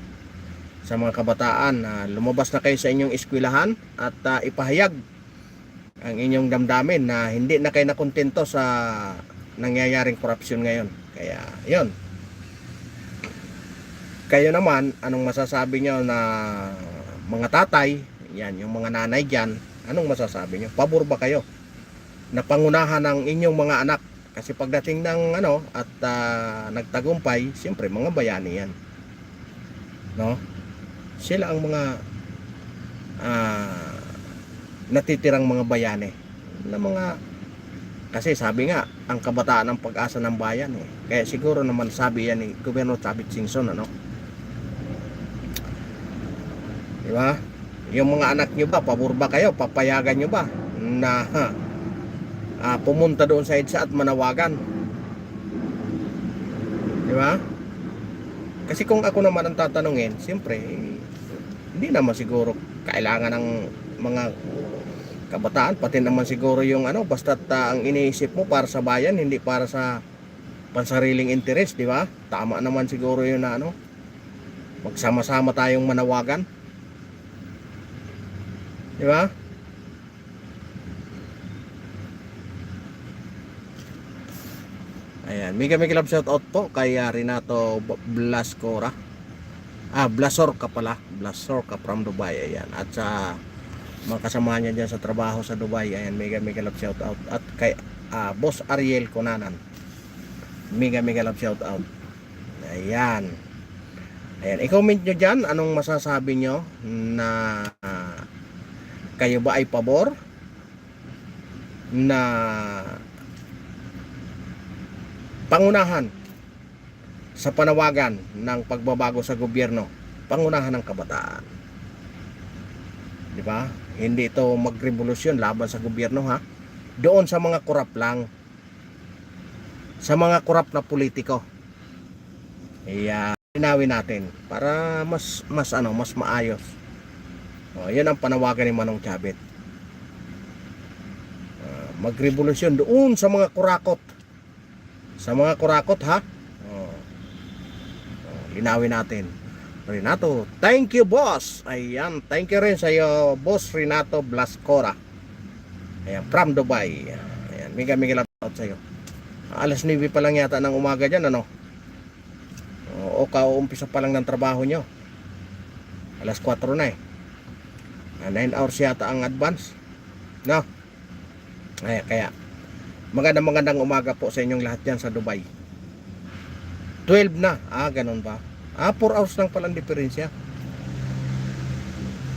sa mga kabataan na lumabas na kayo sa inyong eskwelahan at ipahayag ang inyong damdamin na hindi na kayo nakontento sa nangyayaring korupsyon ngayon. Kaya yun. Kayo naman, anong masasabi nyo na mga tatay, yan, yung mga nanay dyan, anong masasabi nyo? Pabor ba kayo na pangunahan ng inyong mga anak? Kasi pagdating ng at nagtagumpay, siyempre mga bayani yan. No? Sila ang mga natitirang mga bayani na mga, kasi sabi nga ang kabataan ang pag-asa ng bayan kaya siguro naman sabi yan ni Gobernador Chavit Singson diba? Yung mga anak nyo ba, pabor ba kayo, papayagan nyo ba na pumunta doon sa EDSA at manawagan? Diba? Kasi kung ako naman ang tatanungin, siyempre hindi naman siguro kailangan ng mga kabataan, pati naman siguro yung basta't ang iniisip mo para sa bayan, hindi para sa pansariling interest, di ba? Tama naman siguro yun na magsama-sama tayong manawagan, di ba? Ayan, mega love shout out po kay Renato Blascora. Blasorca pala, Blasorca from Dubai. Ayan, at sa mga kasama niya dyan sa trabaho sa Dubai. Ayan, mega love shout out. At kay Boss Ariel Cunanan, mega love shout out. Ayan. Ayan, i-comment nyo dyan anong masasabi nyo na kayo ba ay pabor na pangunahan sa panawagan ng pagbabago sa gobyerno, pangunahan ng kabataan. Di ba? Hindi ito magrevolusyon laban sa gobyerno doon sa mga korap lang. Sa mga korap na politiko. Linawin natin para mas maayos. Yan ang panawagan ni Manong Chavit. Magrevolusyon doon sa mga kurakot. Sa mga kurakot linawin natin. Renato, thank you boss. Ayan, thank you rin sa iyo Boss Renato Blascora. Ayan, from Dubai. Ayan, mega love out sa iyo. Alas 9 pa lang yata ng umaga diyan o kauumpisa pa lang ng trabaho nyo. Alas 4 na 9 hours yata ang advance. No? Kaya Magandang umaga po sa inyong lahat dyan sa Dubai. 12 na. Ganun ba? 4 hours lang palang diferensya.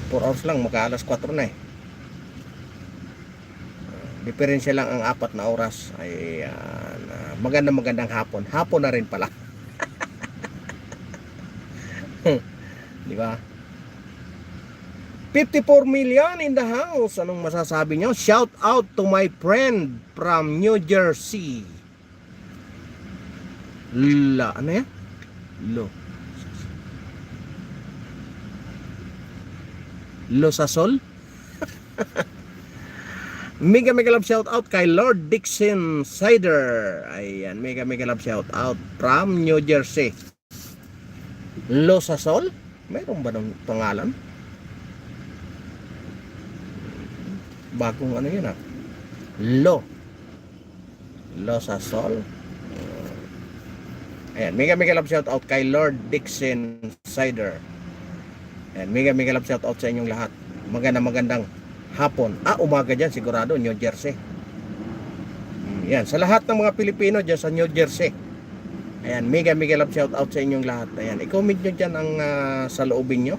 4 hours lang, mag-aalas 4 na eh. Diferensya lang ang 4 na oras. Ayan. Magandang hapon. Hapon na rin pala. Di ba? 54 million in the house. Anong masasabi nyo? Shout out to my friend from New Jersey. Ano yan? Losasol? Mega love shout out kay Lord Dixon Cider. Ayan, mega love shout out from New Jersey. Losasol? Meron ba ng pangalan? Bagong ano yun Losasol. Ayan, mega love shout out kay Lord Dixon Cider. Ayan, mega love shout out sa inyong lahat. Magandang hapon. Umaga dyan sigurado, New Jersey. Yan, sa lahat ng mga Pilipino dyan sa New Jersey. Ayan, mega love shout out sa inyong lahat. Ayan, i-comment nyo dyan ang saloobin nyo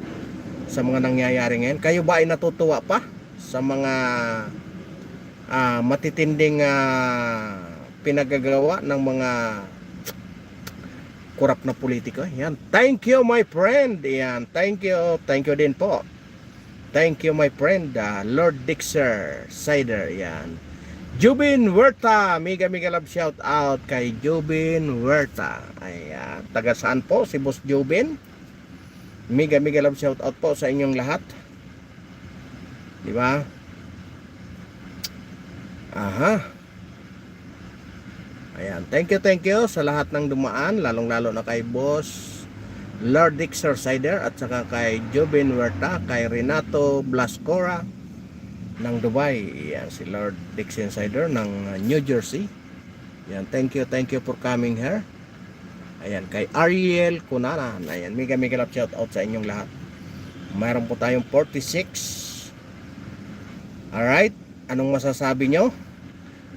sa mga nangyayari ngayon. Kayo ba ay natutuwa pa sa mga matitinding pinagagawa ng mga korap na politiko? Yan, thank you my friend. Yan, thank you din po. Thank you my friend, Lord Dixer Cider. Yan, Jubin Huerta, mega love shout out kay Jubin Huerta. Ayan, taga saan po si Boss Jubin? Mega love shout out po sa inyong lahat. Di ba? Ayan, thank you sa lahat ng dumaan, lalong-lalo na kay Boss Lord Dixer Cider at saka kay Jubin Huerta, kay Renato Blascora ng Dubai. Yan, si Lord Dixon Cider ng New Jersey. Yan, thank you for coming here. Ayan, kay Ariel Cunanan. Ayan, mega love shout out sa inyong lahat. Mayroon po tayong 46. Alright, anong masasabi nyo?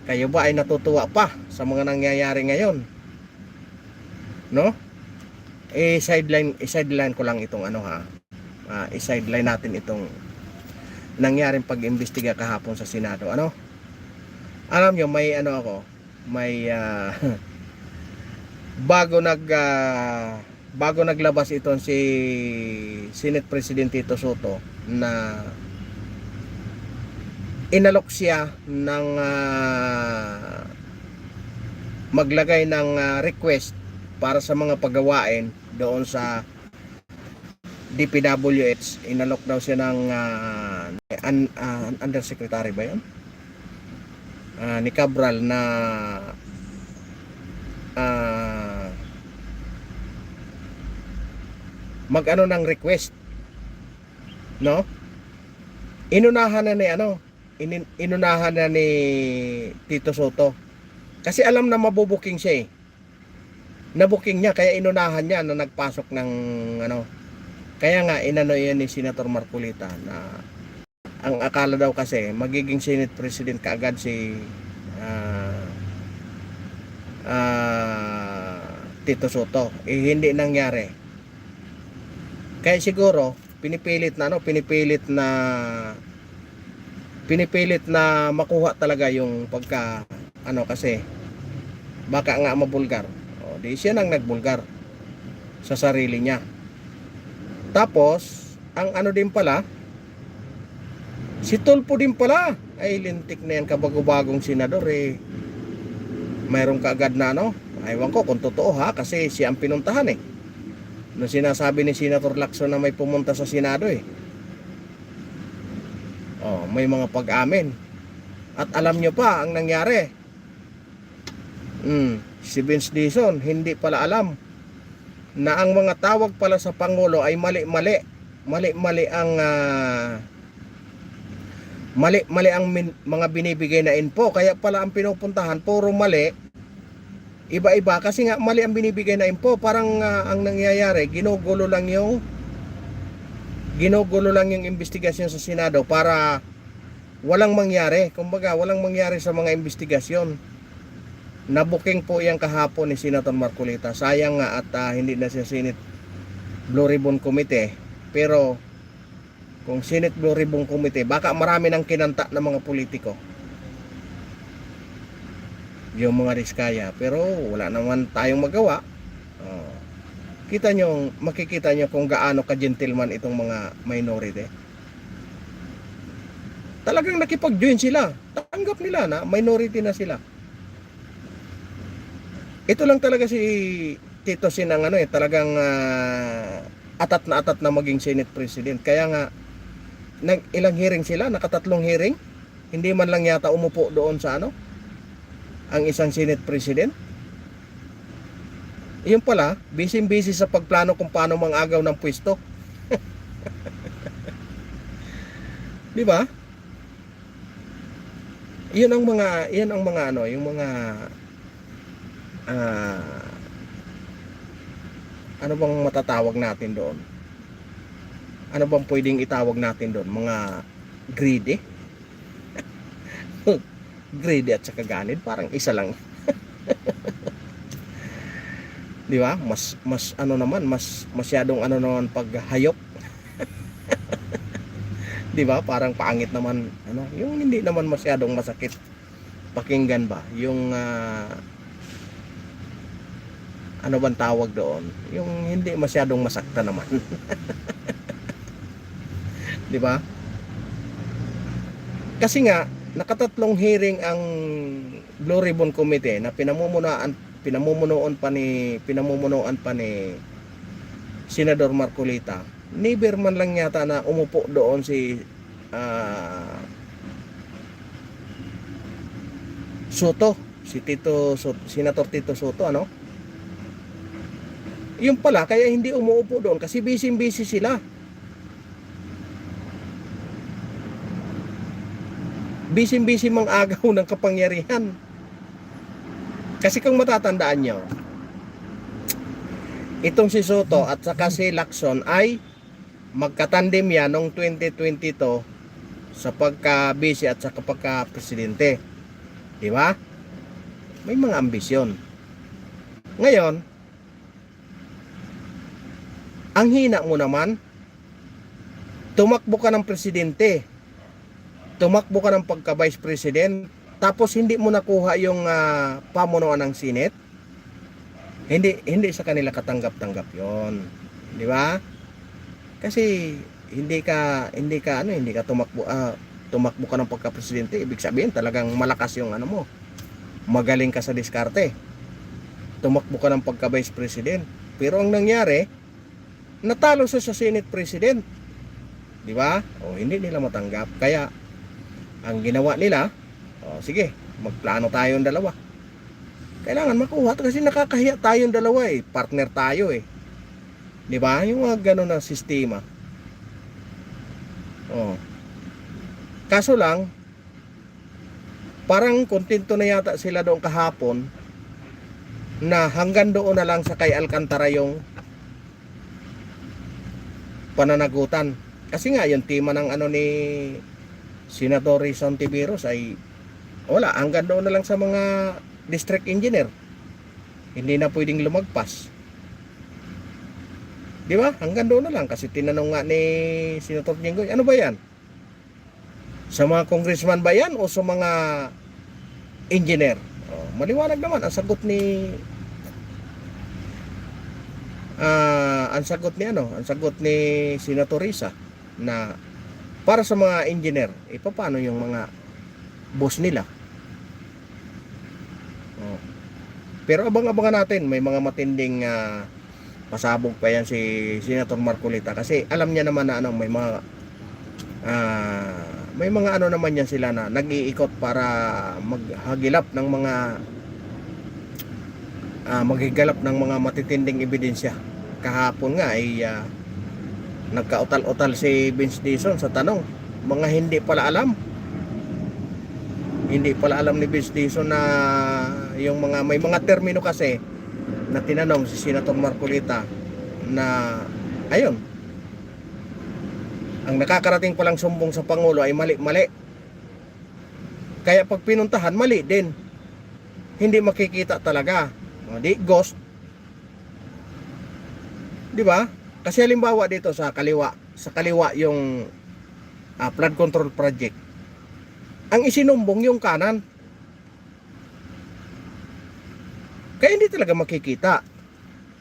Kayo ba ay natutuwa pa sa mga nangyayari ngayon? No? I-sideline ko lang itong i-sideline natin itong nangyaring pag-imbestiga kahapon sa Senado. Alam nyo, may bago naglabas itong si Senate President Tito Soto na inalok siya ng maglagay ng request para sa mga paggawain doon sa DPWH. Inalok daw siya ng undersecretary ba yun? Ni Cabral na mag-ano ng request, no? Inunahan na ni Tito Soto kasi alam na mabubuking siya eh. Nabuking niya, kaya inunahan niya na nagpasok ng kaya nga inano yan ni Senator Marcolita na ang akala daw kasi magiging Senate President kaagad si Tito Soto. Hindi nangyari. Kaya siguro pinipilit na makuha talaga yung pagka kasi baka nga mabulgar. Di siya nang nagbulgar sa sarili niya. Tapos ang din pala, si Tulfo din pala ay lintik na yan, kabago-bagong senador eh. Mayroon kaagad na aywan ko kung totoo kasi siya ang pinuntahan eh. Nung sinasabi ni Senator Lacson na may pumunta sa Senado eh. May mga pag-amin. At alam nyo pa ang nangyari. Si Vince Dizon hindi pala alam na ang mga tawag pala sa Pangulo ay mali-mali ang mga binibigay na info, kaya pala ang pinupuntahan puro mali, iba-iba kasi nga mali ang binibigay na info. Parang ang nangyayari, ginugulo lang yung investigasyon sa Senado para walang mangyari. Kumbaga walang mangyari sa mga investigasyon. Nabuking po yan kahapon ni Senator Marcolita. Sayang nga at hindi na siya Senate Blue Ribbon Committee. Pero kung Senate Blue Ribbon Committee, baka marami nang kinanta ng mga politiko. Yung mga Diskaya. Pero wala naman tayong magawa. Makikita nyo kung gaano ka-gentleman itong mga minority. Talagang nakipag-join sila. Tanggap nila na minority na sila. Ito lang talaga si Tito Sin ang talagang atat na maging Senate President. Kaya nga ilang hearing sila, nakatatlong hearing. Hindi man lang yata umupo doon sa ang isang Senate President. Yun pala, busy sa pagplano kung paano mangagaw ng pwesto. Di ba? Yun ang mga yung mga ano bang matatawag natin doon? Ano bang pwedeng itawag natin doon? Mga greedy? Greedy at saka ganid, parang isa lang. Di ba? Mas masyadong naman paghayop. Di ba? Parang pangit naman yung hindi naman masyadong masakit pakinggan ba? Yung ano bang tawag doon? Yung hindi masyadong masakta naman. Di ba? Kasi nga nakatatlong hearing ang Blue Ribbon Committee na pinamumunuan pa ni Senador Marcolita. Never man lang yata na umupo doon si Soto, Senator Tito Soto, Yung pala, kaya hindi umuupo doon kasi busy sila. Busy mang agaw ng kapangyarihan. Kasi kung matatandaan nyo, itong si Soto at saka si Lacson ay magkatandem yan noong 2022 sa pagka-busy at saka pagka-presidente. Di ba? May mga ambisyon. Ngayon, ang hina mo naman, tumakbo ka ng presidente, tumakbo ka ng pagka-vice president, tapos hindi mo nakuha yung pamunuan ng Senate. Hindi sa kanila katanggap-tanggap 'yon. Di ba? Kasi hindi ka tumakbo ka ng pagka-presidente, ibig sabihin talagang malakas yung mo. Magaling ka sa diskarte. Tumakbo ka ng pagka-vice president. Pero ang nangyari, natalo siya sa Senate President. Di ba? Hindi nila matanggap. Kaya ang ginawa nila, sige, magplano tayong dalawa. Kailangan makuha kasi nakakahiya tayong dalawa partner tayo Di ba? Yung mga ganun na sistema. Kaso lang, parang kontento na yata sila doon kahapon na hanggang doon na lang sa kay Alcantara yung pananagutan. Kasi nga yung tema ng ni Senator Rizon Tiveros ay wala, hanggang doon na lang sa mga district engineer. Hindi na pwedeng lumagpas. Di ba? Hanggang doon na lang kasi tinanong nga ni Senator Jinggoy, ano ba yan? Sa mga congressman ba yan o sa mga engineer? Maliwanag naman ang sagot ni Senator Risa na para sa mga engineer, paano yung mga boss nila? Pero abang-abangan natin, may mga matinding pasabog pa yan si Senator Marcolita kasi alam niya naman na may mga naman yan sila na nag-iikot para maghagilap ng mga matitinding ebidensya. Kahapon nga ay nagkautal-utal si Vince Dizon sa tanong, mga hindi pala alam ni Vince Dizon na yung may mga termino kasi na tinanong si Senator Marcolita na ayun, ang nakakarating palang sumbong sa Pangulo ay mali. Kaya pag pinuntahan, mali din. hindi makikita talaga. O, di ghost. Di ba? Kasi halimbawa dito sa kaliwa yung flood control project. Ang isinumbong yung kanan. Kaya hindi talaga makikita.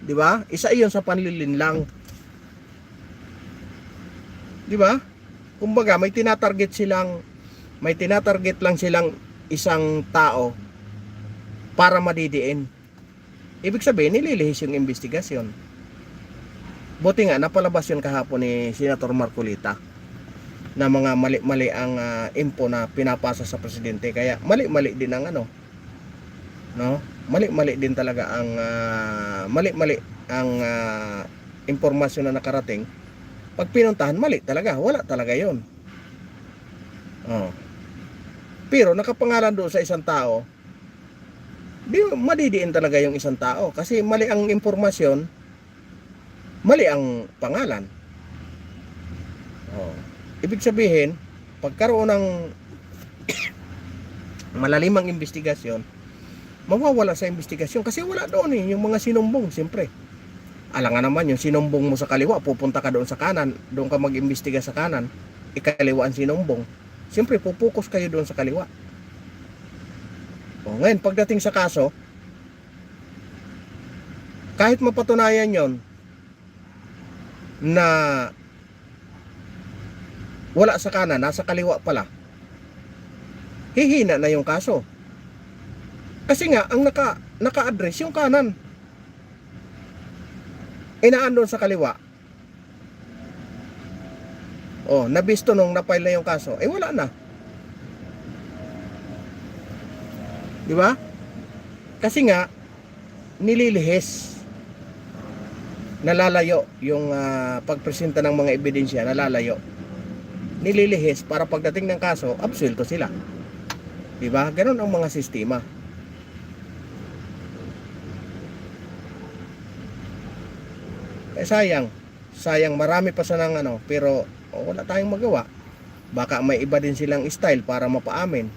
Di ba? Isa iyon sa panlilinlang. Di ba? Kumbaga may tinatarget lang silang isang tao para madidiin. Ibig sabihin nililihis yung investigasyon. Buti nga napalabas yun kahapon ni Senator Marcolita na mga mali-mali ang info na pinapasa sa presidente, kaya mali-mali din ang ano, no? Mali-mali din talaga ang mali-mali ang impormasyon na nakarating. Pag pinuntahan, mali talaga, wala talaga yon. Oh. Pero nakapangalan doon sa isang tao, di madidiin talaga yung isang tao kasi mali ang impormasyon, mali ang pangalan. Oh. Ibig sabihin, pagkaroon ng malalimang investigasyon, mawawala sa investigasyon kasi wala doon yung mga sinumbong, siyempre. Alangan naman yung sinumbong mo sa kaliwa, pupunta ka doon sa kanan, doon ka mag-imbestiga sa kanan, ikaliwa ang sinumbong. Siyempre, pupukus kayo doon sa kaliwa. O, ngayon, pagdating sa kaso, kahit mapatunayan yon na wala sa kanan, nasa kaliwa pala, hihina na yung kaso. Kasi nga, ang naka-address yung kanan. Inaan doon sa kaliwa. Oh, nabisto nung na-file na yung kaso, wala na. Di ba? Kasi nga, nililihis. Nalalayo yung pagpresenta ng mga ebidensya, nalalayo. Nililihis para pagdating ng kaso, absuelto sila. Di ba? Ganun ang mga sistema. Sayang marami pa sa nang ano, pero wala tayong magawa. Baka may iba din silang style para mapaamin.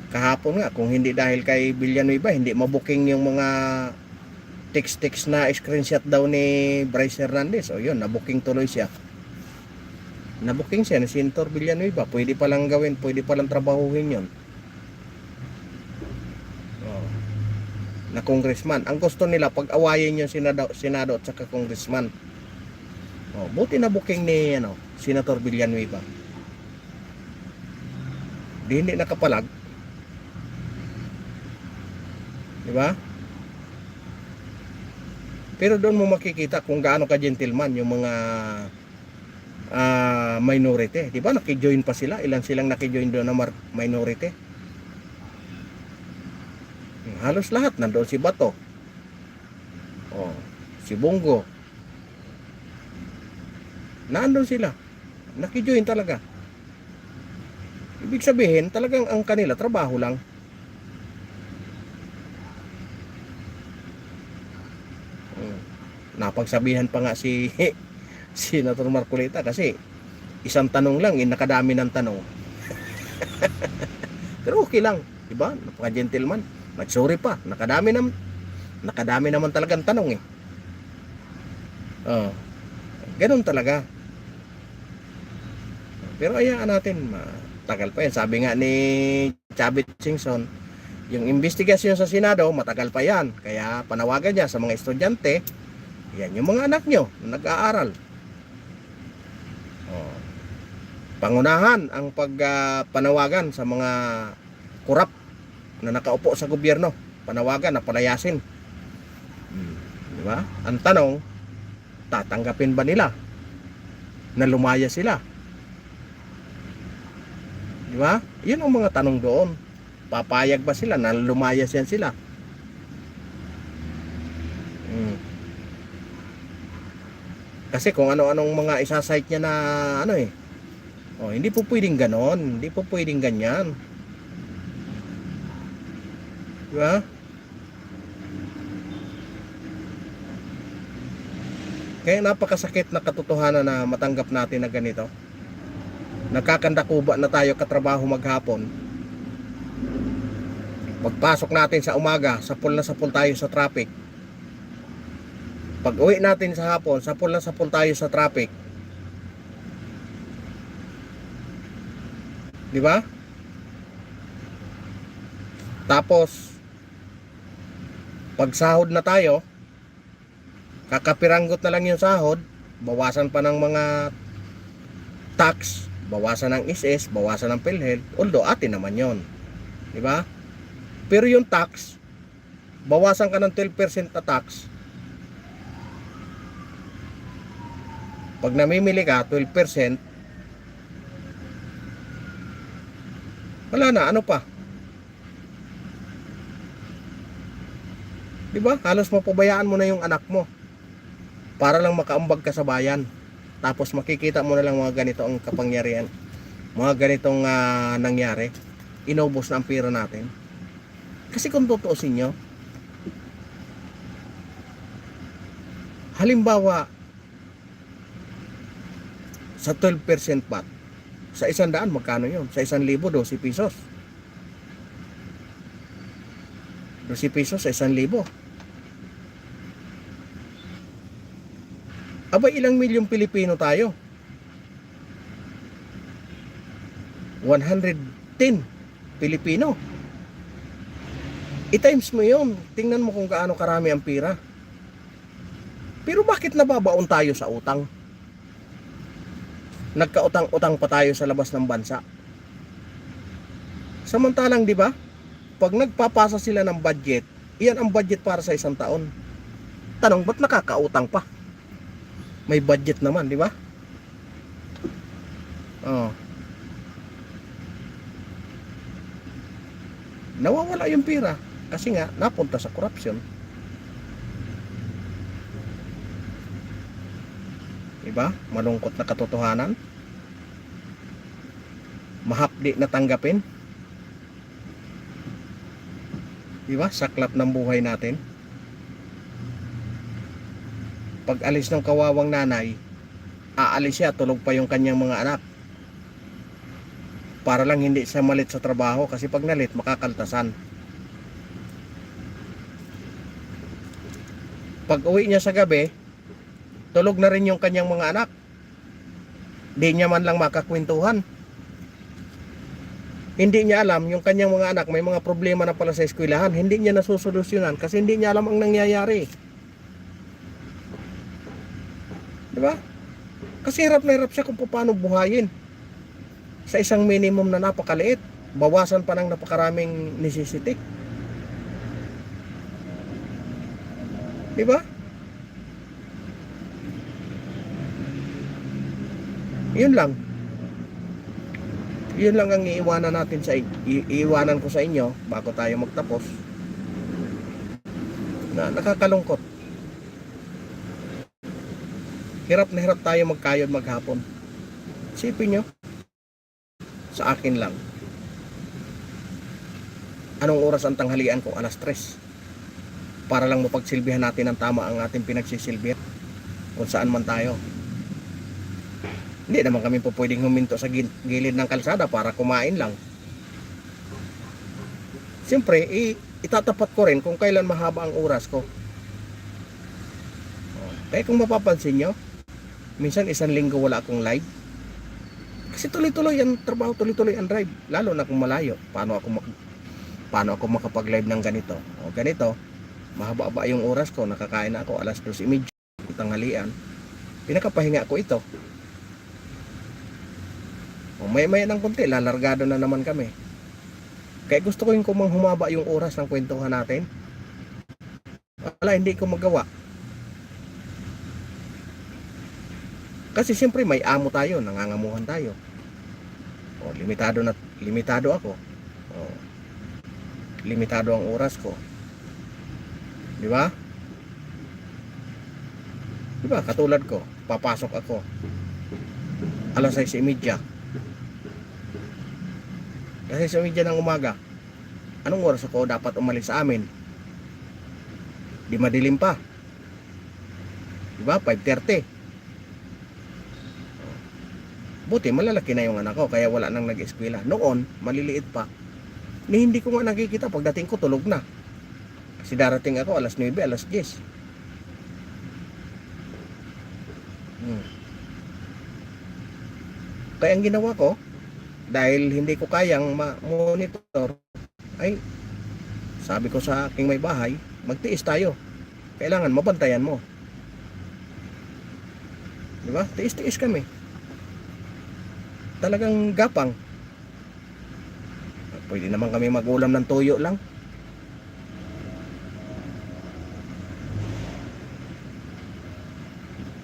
Kahapon nga, kung hindi dahil kay Villanueva, hindi mabuking yung mga text na screenshot daw ni Bryce Hernandez. O yun, nabuking tuloy siya. Nabuking siya ni Senator Villanueva. Pwede palang gawin, pwede palang trabahuhin yun. Na congressman. Ang gusto nila pag-awayin yung Senado at saka congressman. Buti na booking ni Senator Villanueva. Hindi nakapalag. Di ba? Pero doon mo makikita kung gaano ka gentleman yung mga minority. Di ba? Nakijoin pa sila. Ilan silang nakijoin doon na minority. Halos lahat nandoon, si Bato, si Bongo, nandoon sila, nakijoin talaga. Ibig sabihin talagang ang kanila trabaho lang. Napagsabihan pa nga si Senator Marcolita kasi isang tanong lang, nakadami ng tanong. Pero okay lang, diba? Napaka-gentleman. Nagsorry pa, nakadami naman talagang tanong ganun talaga. Pero ayaan natin, matagal pa yan. Sabi nga ni Chavit Singson, yung investigasyon sa Senado, matagal pa yan. Kaya panawagan niya sa mga estudyante, yan yung mga anak nyo na nag-aaral. Pangunahan ang pagpanawagan sa mga korap na nakaupo sa gobyerno, panawagan na palayasin. Di ba? Ang tanong, tatanggapin ba nila na lumaya sila? Di ba? Yun ang mga tanong doon. Papayag ba sila na lumayas yan sila? Kasi kung ano-anong mga isasite niya na hindi po pwedeng ganon, hindi po pwedeng ganyan. Diba? Kaya napakasakit na katotohanan na matanggap natin na ganito. Nagkakandakuba na tayo katrabaho maghapon. Pagpasok natin sa umaga, sapul na sapul tayo sa traffic. Pag uwi natin sa hapon, sapul na sapul tayo sa traffic. Di ba? Tapos, pag sahod na tayo, kakapiranggot na lang yung sahod, bawasan pa ng mga tax, bawasan ng SS, bawasan ng PhilHealth, although atin naman yon, di ba? Pero yung tax, bawasan ka ng 12% na tax. Pag namimili ka, 12%, wala na, ano pa? Di ba? Halos mapabayaan mo na yung anak mo para lang makaambag ka sa bayan. Tapos makikita mo na lang mga ganito ang kapangyarihan. Mga ganitong nangyari. Inubos na ang pera natin. Kasi kung tutuusin nyo, halimbawa, sa 12% VAT, sa 100, magkano yun? Sa 1,000, 12 pesos. 12 pesos sa 1,000. Aba, ilang milyong Pilipino tayo? 110 Pilipino. I-times mo yun. Tingnan mo kung gaano karami ang pira. Pero bakit nababaon tayo sa utang? Nagkautang-utang pa tayo sa labas ng bansa. Samantalang, di ba? Pag nagpapasa sila ng budget, iyan ang budget para sa isang taon. Tanong, ba't nakakautang pa? May budget naman, di ba? Oh. Nawawala yung pira kasi nga napunta sa corruption. Diba? Malungkot na katotohanan. Mahapdi na tanggapin. Diba? Saklap ng buhay natin. Pag alis ng kawawang nanay, aalis siya, tulog pa yung kanyang mga anak. Para lang hindi siya malit sa trabaho kasi pag nalit, makakaltasan. Pag uwi niya sa gabi, tulog na rin yung kanyang mga anak. Di niya man lang makakwentuhan. Hindi niya alam yung kanyang mga anak may mga problema na pala sa eskwelahan. Hindi niya nasusolusyonan kasi hindi niya alam ang nangyayari. Diba? Kasi hirap na hirap siya kung paano buhayin sa isang minimum na napakaliit. Bawasan pa ng napakaraming necessity. Diba? Yun lang. Yun lang ang iiwanan natin sa iiwanan ko sa inyo bago tayo magtapos. Na nakakalungkot. Hirap na hirap tayo magkayod maghapon. Isipin nyo, sa akin lang. Anong oras ang tanghalian ko? 3:00. Para lang mapagsilbihan natin ng tama ang ating pinagsisilbihan. Kung saan man tayo. Hindi naman kami po pwedeng huminto sa gilid ng kalsada para kumain lang. Siyempre, itatapat ko rin kung kailan mahaba ang oras ko. Kaya kung mapapansin nyo, minsan 1 linggo wala akong live. Kasi tuloy-tuloy ang trabaho, tuloy-tuloy ang drive. Lalo na kung malayo. Paano ako makapag-live ng ganito? O ganito, mahaba-haba yung oras ko. Nakakain na ako 2:30 tanghalian. Pinakapahinga ko ito. O may ng konti, lalargado na naman kami. Kaya gusto ko yung kumang humaba yung oras ng kwentuhan natin. Wala, hindi ko magawa. Kasi siyempre may amo tayo, nangangamuhan tayo. O, limitado ako. O, limitado ang oras ko. Di ba? Di ba? Katulad ko, papasok ako 6:30. Kasi sa media ng umaga, anong oras ako dapat umalis sa amin? Di madilim pa. Diba? 5:30. Buti malalaki na yung anak ko, kaya wala nang nag-eskwela. Noon, maliliit pa. Ni hindi ko nga nakikita. Pagdating ko, tulog na. Kasi darating ako alas 9, alas 10. Kaya ang ginawa ko, dahil hindi ko kayang ma-monitor, ay sabi ko sa aking may bahay, magtiis tayo. Kailangan mabantayan mo. Di ba? Tiis-tiis kami. Talagang gapang. Pwede naman kami mag-ulam ng tuyo lang.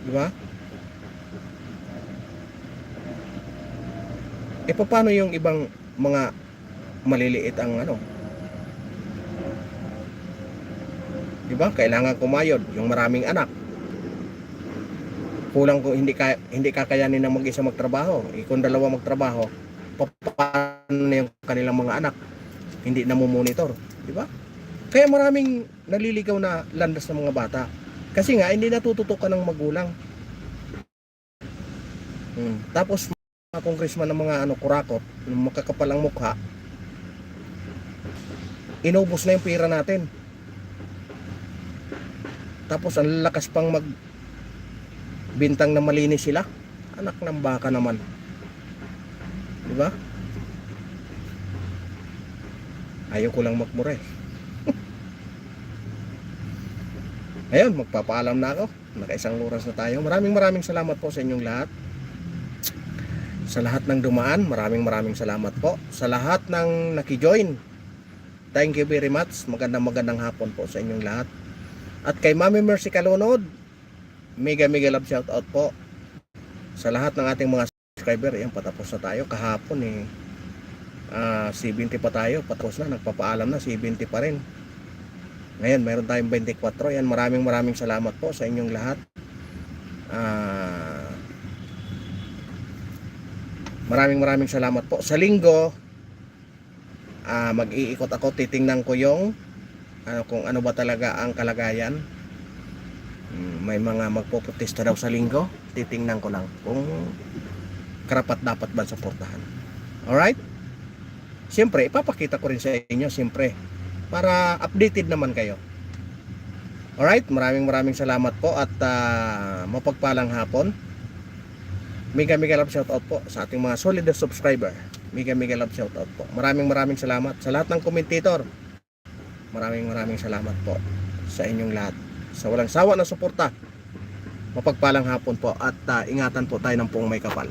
Di ba? E paano yung ibang mga maliliit ang ano? Di ba? Kailangan kumayod yung maraming anak. Kulang ko hindi kakayanin ng mag-isa magtrabaho. Kung dalawa magtrabaho, paano na yung kanilang mga anak? Hindi na monitor, di ba? Kaya maraming naliligaw na landas ng mga bata. Kasi nga hindi natututukan ng magulang. Tapos mga congressman ng mga kurakot, ng makakapalang mukha, inubos na yung pera natin. Tapos ang lakas pang bintang na malinis sila. Anak ng baka naman. Di ba? Ayaw ko lang magmura eh. Ayun, magpapaalam na ako. Nakaisang oras na tayo. Maraming salamat po sa inyong lahat. Sa lahat ng dumaan, maraming salamat po. Sa lahat ng nakijoin, thank you very much. Magandang hapon po sa inyong lahat. At kay Mami Mercy Kalunod, mega love shout out po sa lahat ng ating mga subscriber. Ayan, patapos na tayo kahapon eh. 70 pa tayo, patapos na, nagpapaalam na 70 pa rin. Ngayon mayroon tayong 24. Ayan, maraming salamat po sa inyong lahat. Maraming salamat po. Sa linggo, mag-iikot ako, titingnan ko yung kung ano ba talaga ang kalagayan. May mga magpoprotesta daw sa linggo, titingnan ko lang kung karapat dapat ba suportahan. Alright? Siyempre, ipapakita ko rin sa inyo, siyempre, para updated naman kayo. Alright? Maraming salamat po at mapagpalang hapon. Mega love shoutout po sa ating mga solid subscriber. Mega love shoutout po. Maraming salamat sa lahat ng commentator. Maraming salamat po sa inyong lahat. Sa walang sawa na suporta. Mapagpalang hapon po at ingatan po tayo ng Puong May Kapal.